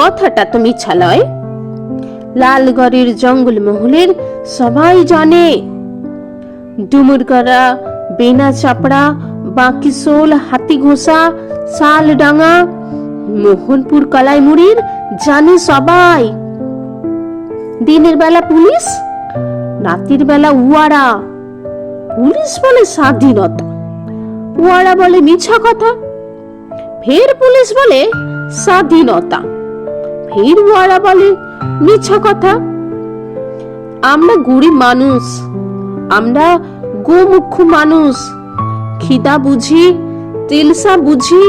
কথাটা তো মিছা লয়। লালগড়ের জঙ্গলমহলের সবাই জানে ডুমুরগড়া, বেনা চাপড়া, বাঁকিশোল, হাতিঘোষা, শালডাঙ্গা, মোহনপুর, কালাইমুড়ির জানে সবাই। দিনের বেলা পুলিশ, রাতের বেলা উয়ারা। পুলিশ বলে স্বাধীনতা, উয়ারা বলে মিছা কথা। ফের পুলিশ বলে স্বাধীনতা, ফের উয়ারা বলে মিছা কথা। আমরা গরিব মানুষ, আমরা গোমুখ মানুষ, খিদা বুঝি, তেলসা বুঝি,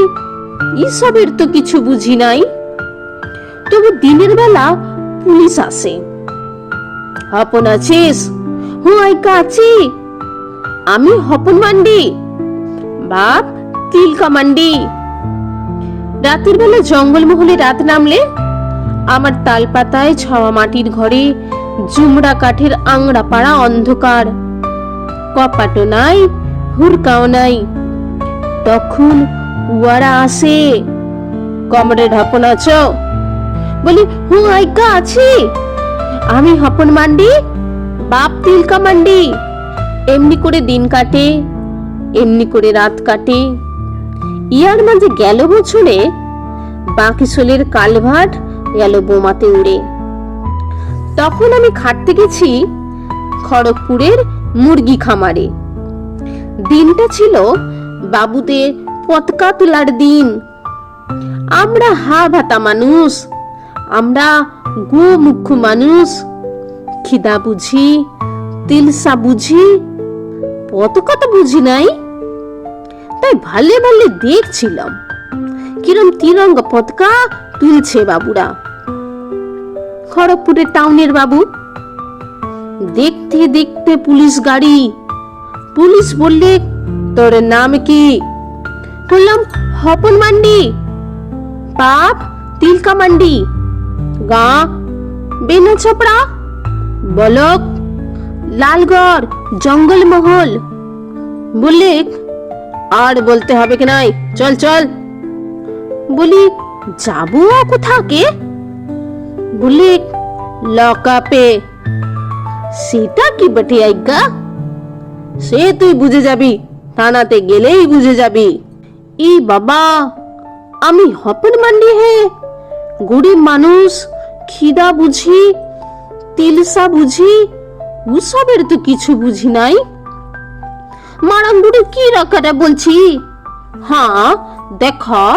এসবের তো কিছু বুঝি নাই। তবু দিনের বেলা পুলিশ আসে। হপন আছিস? হুঁ আইকা আছি। আমি হপন মান্ডি, বাপ তিলকা মান্ডি। রাতের বেলা জঙ্গলমহলে রাত নামলে আমার তালপাতায় ছাওয়া মাটির ঘরে জুমড়া কাঠের আংড়া পাড়া অন্ধকার, কপাটও নাই, হুরকাও নাই। তখন উয়ারা আসে। কমরেড হপন আছো? বলি হুঁ আইকা আছি। আমি হপন মান্ডি, বাপ তিলকা মান্ডি। এমনি করে দিন কাটে, এমনি করে রাত কাটে। ইয়ার মাঝে গেল বছরে বাঁকিশোলের কালভার্ট গেল বোমাতে উড়ে। তখন আমি খাটতে গেছি খড়গপুরের মুরগি খামারে। দিনটা ছিল বাবুদের পতাকা তোলার দিন। আমরা হা ভাতা মানুষ, আমরা গোমুখ মানুষ, খিদা বুঝি, তিলসা বুঝি, পতাকা তো বুঝি নাই। তাই ভালে ভালে দেখছিলাম কিরম তিরঙ্গা পতাকা তুলছে বাবুরা। খড়গপুরের টাউনের বাবু। দেখতে দেখতে পুলিশ গাড়ি। পুলিশ বললে তোর নাম কি? বললাম হপন মান্ডি, বাপ তিলকা মান্ডি, গা বেনা চাপড়া, বলক লালগড় জঙ্গলমহল। বললে আর বলতে হবে কি নাই, চল চল। বলি যাবো কোথাকে? বলে লকআপে। সেটা কি বটে আজ্ঞা? সে তুই বুঝে যাবি, থানাতে গেলেই বুঝে যাবি। ই বাবা, আমি হপন মান্ডি হে, গরিব মানুষ, খিদা বুঝি, তিলসা বুঝি, ওসবের তো কিছু বুঝি নাই। মারাঙ্গুড়ি কি রাখাটা বলছি? হ্যাঁ দেখো,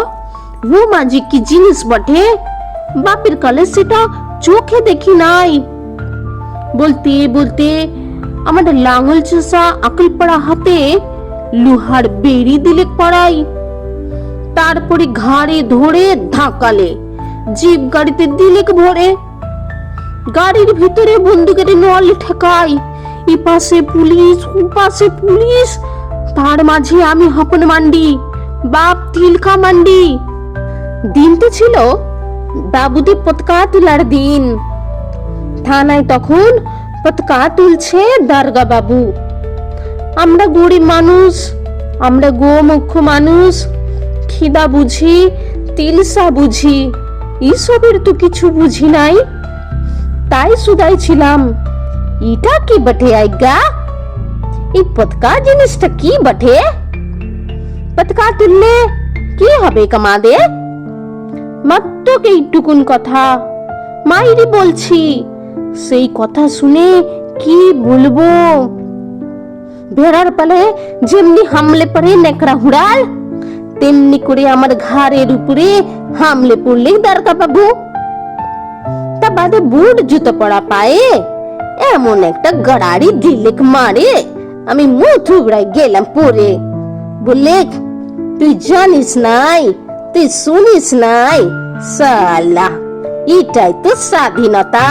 ও মাঝে কি জিনিস বটে, বাপের কালে সেটা চোখে দেখি নাই। বলতে বলতে আমার লাঙল চষা আকল পড়া হাতে লোহার বেড়ি দিলে পড়াই। তারপরে ঘাড়ে ধরে ধাকালে জিপ গাড়িতে দিলে ভরে। গাড়ির ভিতরে বন্দুকের নল ঠেকাই, এপাশে পুলিশ ওপাশে পুলিশ, তার মাঝে আমি হপন মান্ডি, বাপ তিলকা মান্ডি। দিনটা ছিল বাবুদের পতাকা তোলার দিন। থানায় তখন পতাকা তুলছে দারোগা বাবু। আমরা গরিব মানুষ, আমরা গোমুখ মানুষ, খিদা বুঝি, তিলসা বুঝি, এসবের তো কিছু বুঝি নাই। তাই সুদাই ছিলাম, এটা কি বটে আজ্ঞা? এই পতাকা জিনিসটা কি বটে? পতাকা তুললে কি হবে কামাদের? মাত্র এইটুকুন কথা মাইরি বলছি। সেই কথা শুনে কি বলবো? ভেড়ার পালে যেমনি হামলে পড়ে নেকড়া হুড়াল, তেমনি করে আমার ঘাড়ের উপরে হামলে পড়লে দারোগা বাবু। তা বাদে বুট জুতো পড়া পায়ে এমন একটা গড়াড়ি দিলেক মারে, আমি মুখ থুবড়াই গেলাম পরে। বললে তুই জানিস নাই, তুই শুনিস নাই, সালা এটাই তো স্বাধীনতা,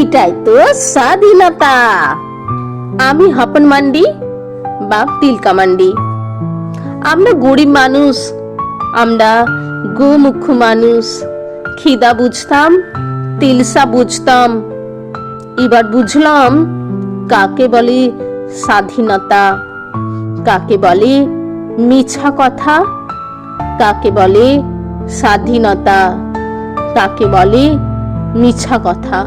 এটাই তো স্বাধীনতা। আমি হপন মান্ডি, বাপ তিলকা মান্ডি। আমরা গরিব মানুষ, আমরা গোমুখ মানুষ, খিদা বুঝতাম, তিলসা বুঝতাম। এবার বুঝলাম কাকে বলে স্বাধীনতা, কাকে বলে মিছা কথা, কাকে বলে স্বাধীনতা। তাকে বলে মিছা কথা।